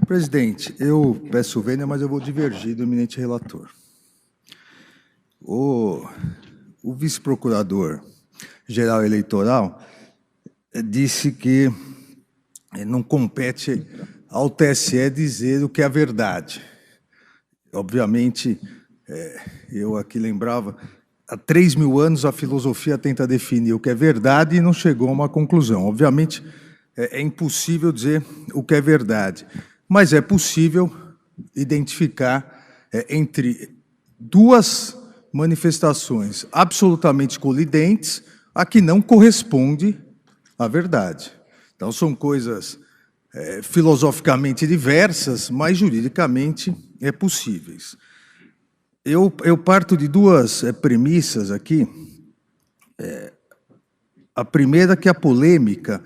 Presidente, eu peço vênia, mas eu vou divergir do eminente relator. O vice-procurador-geral eleitoral disse que não compete ao TSE dizer o que é a verdade. Obviamente, eu aqui lembrava, há 3.000 anos a filosofia tenta definir o que é verdade e não chegou a uma conclusão. Obviamente, é impossível dizer o que é verdade, mas é possível identificar entre duas manifestações absolutamente colidentes a que não corresponde à verdade. Então, são coisas filosoficamente diversas, mas juridicamente possíveis. Eu parto de duas premissas aqui. A primeira, que a polêmica,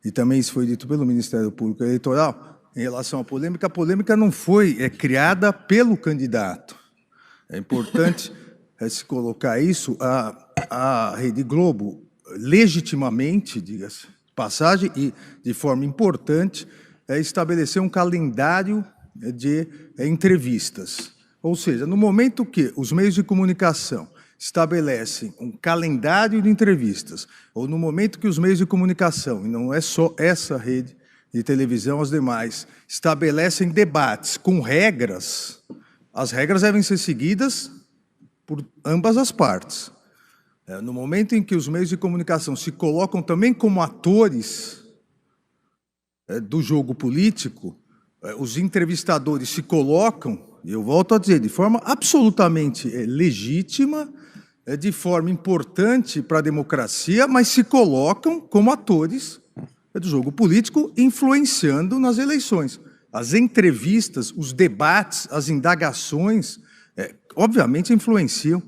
e também isso foi dito pelo Ministério Público Eleitoral, em relação à polêmica, a polêmica não foi criada pelo candidato. É importante se colocar isso. A Rede Globo, legitimamente, diga-se de passagem, e de forma importante, estabeleceu um calendário de entrevistas. Ou seja, no momento que os meios de comunicação estabelecem um calendário de entrevistas, ou no momento que os meios de comunicação, e não é só essa rede de televisão, as demais, estabelecem debates com regras, as regras devem ser seguidas por ambas as partes. No momento em que os meios de comunicação se colocam também como atores do jogo político, os entrevistadores se colocam, e eu volto a dizer, de forma absolutamente legítima, de forma importante para a democracia, mas se colocam como atores do jogo político, influenciando nas eleições. As entrevistas, os debates, as indagações, obviamente influenciam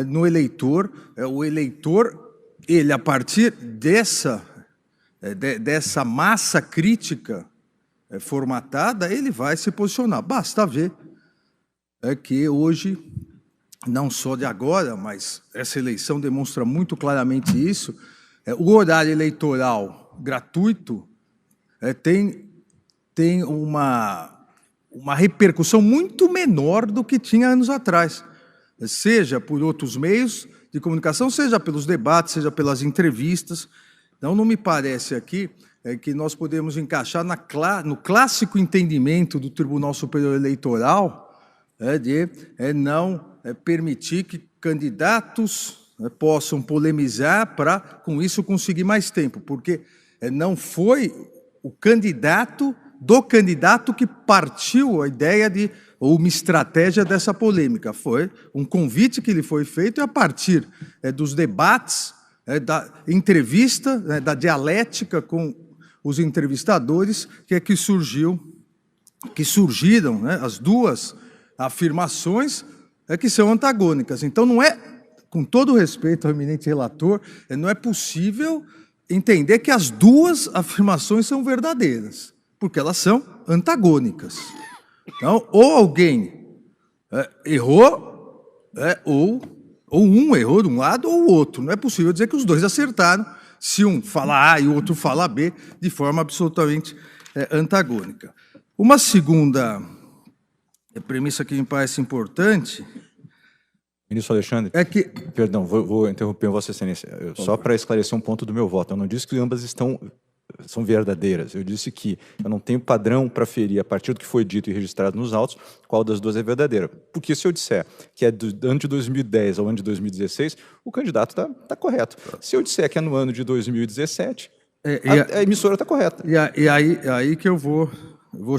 no eleitor. O eleitor, ele, a partir dessa massa crítica formatada, ele vai se posicionar. Basta ver que hoje, não só de agora, mas essa eleição demonstra muito claramente isso, o horário eleitoral gratuito tem uma repercussão muito menor do que tinha anos atrás, seja por outros meios de comunicação, seja pelos debates, seja pelas entrevistas. Então, não me parece aqui que nós podemos encaixar no clássico entendimento do Tribunal Superior Eleitoral de não permitir que candidatos possam polemizar para, com isso, conseguir mais tempo, porque não foi o candidato que partiu a ideia ou uma estratégia dessa polêmica. Foi um convite que lhe foi feito e, a partir dos debates, da entrevista, da dialética com os entrevistadores, que surgiram as duas afirmações que são antagônicas. Então, não é, com todo o respeito ao eminente relator, não é possível entender que as duas afirmações são verdadeiras, porque elas são antagônicas. Então, ou alguém errou, ou um errou de um lado ou o outro. Não é possível dizer que os dois acertaram, se um fala A e o outro fala B, de forma absolutamente antagônica. Uma segunda premissa que me parece importante... Ministro Alexandre, perdão, vou interromper Vossa Excelência, só para esclarecer um ponto do meu voto. Eu não disse que ambas são verdadeiras. Eu disse que eu não tenho padrão para ferir, a partir do que foi dito e registrado nos autos, qual das duas é verdadeira. Porque se eu disser que é do ano de 2010 ao ano de 2016, o candidato está correto. Se eu disser que é no ano de 2017, a emissora está correta. E aí que eu vou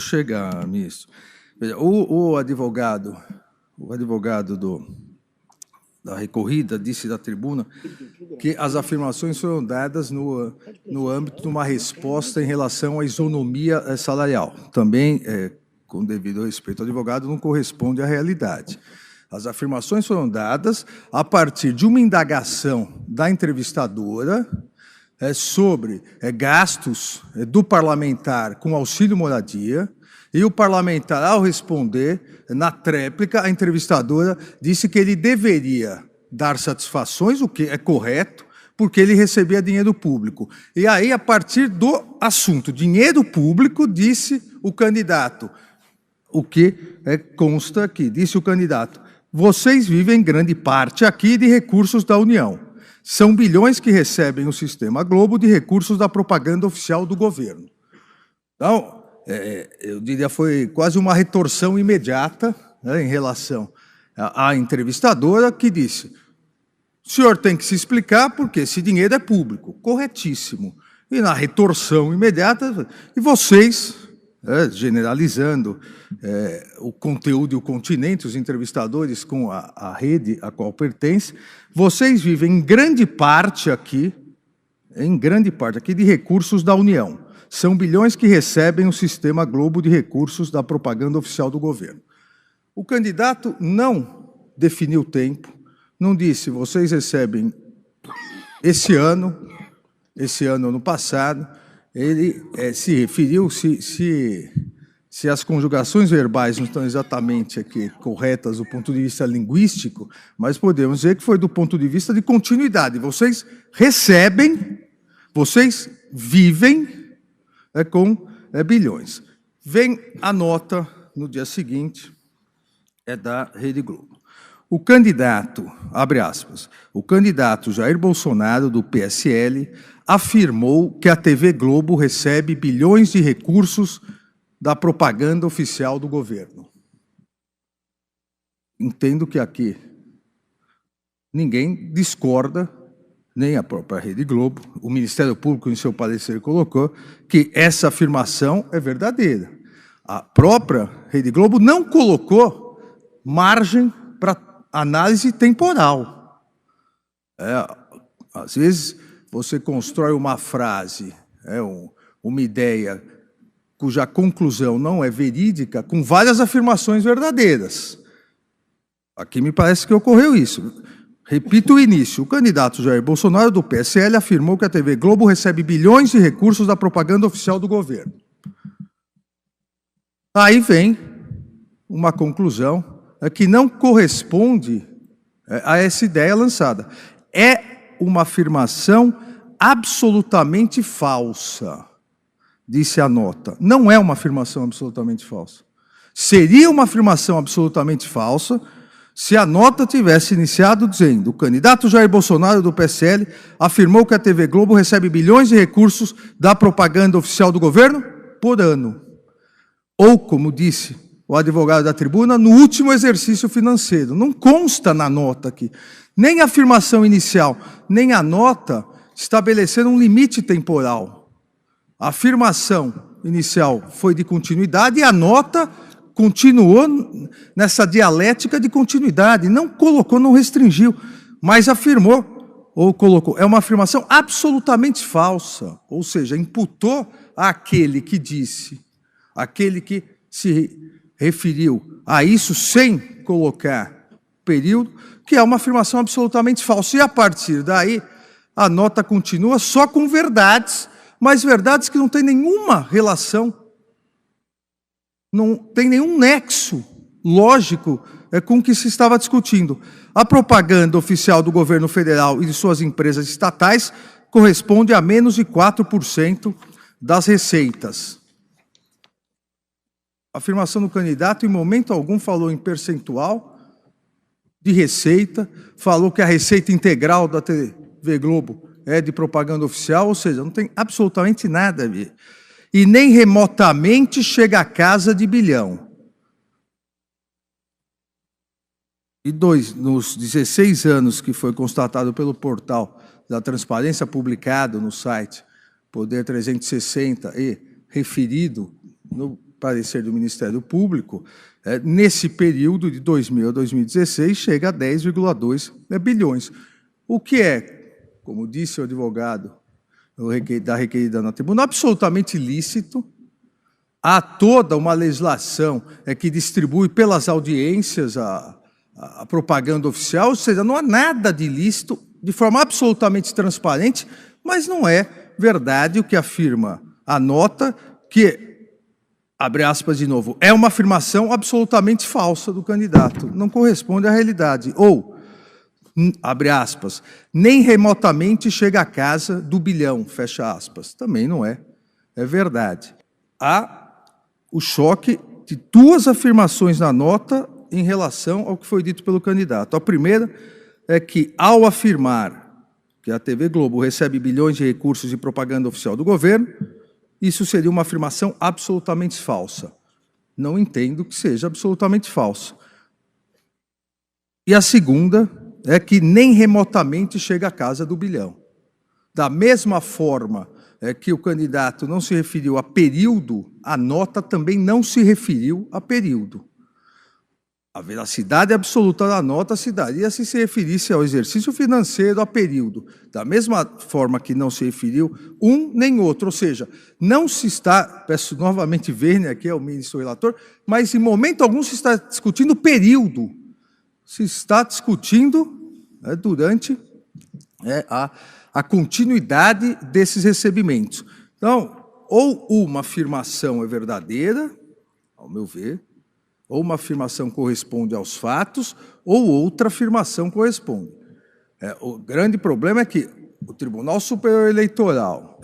chegar, ministro. O advogado da recorrida disse da tribuna que as afirmações foram dadas no âmbito de uma resposta em relação à isonomia salarial. Também, com devido respeito ao advogado, não corresponde à realidade. As afirmações foram dadas a partir de uma indagação da entrevistadora sobre gastos do parlamentar com auxílio moradia, e o parlamentar, ao responder, na tréplica, a entrevistadora disse que ele deveria dar satisfações, o que é correto, porque ele recebia dinheiro público. E aí, a partir do assunto dinheiro público, disse O candidato, o que consta aqui, disse o candidato, vocês vivem grande parte aqui de recursos da União. São bilhões que recebem o Sistema Globo de recursos da propaganda oficial do governo. Então, eu diria foi quase uma retorção imediata, né, em relação à entrevistadora, que disse: o senhor tem que se explicar porque esse dinheiro é público. Corretíssimo. E na retorção imediata, e vocês, generalizando o conteúdo e o continente, os entrevistadores com a rede a qual pertence, vocês vivem em grande parte aqui de recursos da União. São bilhões que recebem o Sistema Globo de recursos da propaganda oficial do governo. O candidato não definiu tempo, não disse, vocês recebem esse ano, ano passado. Ele se referiu, se as conjugações verbais não estão exatamente aqui corretas do ponto de vista linguístico, mas podemos dizer que foi do ponto de vista de continuidade. Vocês recebem, vocês vivem com bilhões. Vem a nota no dia seguinte, da Rede Globo. O candidato, abre aspas, o candidato Jair Bolsonaro, do PSL, afirmou que a TV Globo recebe bilhões de recursos da propaganda oficial do governo. Entendo que aqui ninguém discorda, nem a própria Rede Globo, o Ministério Público, em seu parecer, colocou que essa afirmação é verdadeira. A própria Rede Globo não colocou margem para análise temporal. Às vezes, você constrói uma frase, uma ideia cuja conclusão não é verídica, com várias afirmações verdadeiras. Aqui me parece que ocorreu isso. Repito o início. O candidato Jair Bolsonaro, do PSL, afirmou que a TV Globo recebe bilhões de recursos da propaganda oficial do governo. Aí vem uma conclusão que não corresponde a essa ideia lançada. É uma afirmação absolutamente falsa, disse a nota. Não é uma afirmação absolutamente falsa. Seria uma afirmação absolutamente falsa se a nota tivesse iniciado dizendo: o candidato Jair Bolsonaro, do PSL, afirmou que a TV Globo recebe bilhões de recursos da propaganda oficial do governo por ano. Ou, como disse o advogado da tribuna, no último exercício financeiro. Não consta na nota aqui. Nem a afirmação inicial, nem a nota estabeleceram um limite temporal. A afirmação inicial foi de continuidade e a nota continuou nessa dialética de continuidade. Não colocou, não restringiu, mas afirmou ou colocou. É uma afirmação absolutamente falsa. Ou seja, imputou àquele que disse, aquele que se referiu a isso sem colocar período, que é uma afirmação absolutamente falsa. E a partir daí, a nota continua só com verdades, mas verdades que não têm nenhuma relação, não tem nenhum nexo lógico com o que se estava discutindo. A propaganda oficial do governo federal e de suas empresas estatais corresponde a menos de 4% das receitas. A afirmação do candidato, em momento algum, falou em percentual de receita, falou que a receita integral da TV Globo é de propaganda oficial, ou seja, não tem absolutamente nada a ver. E nem remotamente chega a casa de bilhão. E nos 16 anos que foi constatado pelo portal da transparência, publicado no site Poder 360 e referido no parecer do Ministério Público, nesse período de 2000 a 2016, chega a 10,2 bilhões. O que é, como disse o advogado da requerida na tribuna, absolutamente ilícito. Há toda uma legislação que distribui pelas audiências a propaganda oficial, ou seja, não há nada de ilícito, de forma absolutamente transparente, mas não é verdade o que afirma a nota, que, abre aspas de novo, é uma afirmação absolutamente falsa do candidato, não corresponde à realidade. Ou, abre aspas, nem remotamente chega à casa do bilhão, fecha aspas. Também não é verdade. o choque de duas afirmações na nota em relação ao que foi dito pelo candidato. A primeira é que, ao afirmar que a TV Globo recebe bilhões de recursos de propaganda oficial do governo, isso seria uma afirmação absolutamente falsa. Não entendo que seja absolutamente falsa. E a segunda é que nem remotamente chega à casa do bilhão. Da mesma forma que o candidato não se referiu a período, a nota também não se referiu a período. A veracidade absoluta da nota se daria se referisse ao exercício financeiro, a período. Da mesma forma que não se referiu um nem outro. Ou seja, não se está, peço novamente Vênia, aqui é o ministro relator, mas em momento algum se está discutindo período. Se está discutindo durante a continuidade desses recebimentos. Então, ou uma afirmação é verdadeira, ao meu ver, ou uma afirmação corresponde aos fatos, ou outra afirmação corresponde. O grande problema é que o Tribunal Superior Eleitoral,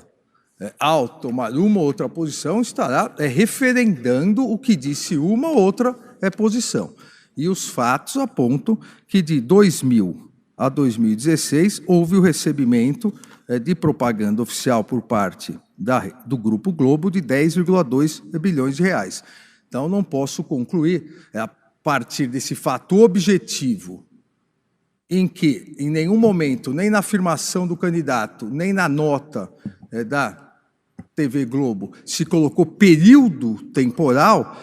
ao tomar uma ou outra posição, estará referendando o que disse uma ou outra posição. E os fatos apontam que de 2000 a 2016 houve o recebimento de propaganda oficial por parte do Grupo Globo de 10,2 bilhões de reais. Então, não posso concluir, a partir desse fato objetivo, em que, em nenhum momento, nem na afirmação do candidato, nem na nota da TV Globo, se colocou período temporal,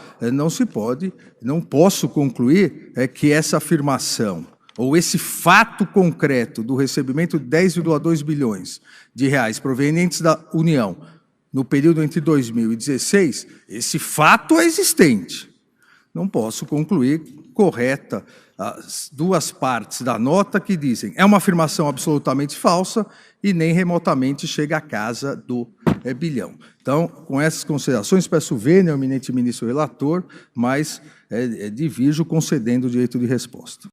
não posso concluir que essa afirmação, ou esse fato concreto do recebimento de 10,2 bilhões de reais provenientes da União, no período entre 2016, esse fato é existente. Não posso concluir correta as duas partes da nota que dizem é uma afirmação absolutamente falsa e nem remotamente chega à casa do bilhão. Então, com essas considerações, peço vênia ao eminente ministro relator, mas divirjo concedendo o direito de resposta.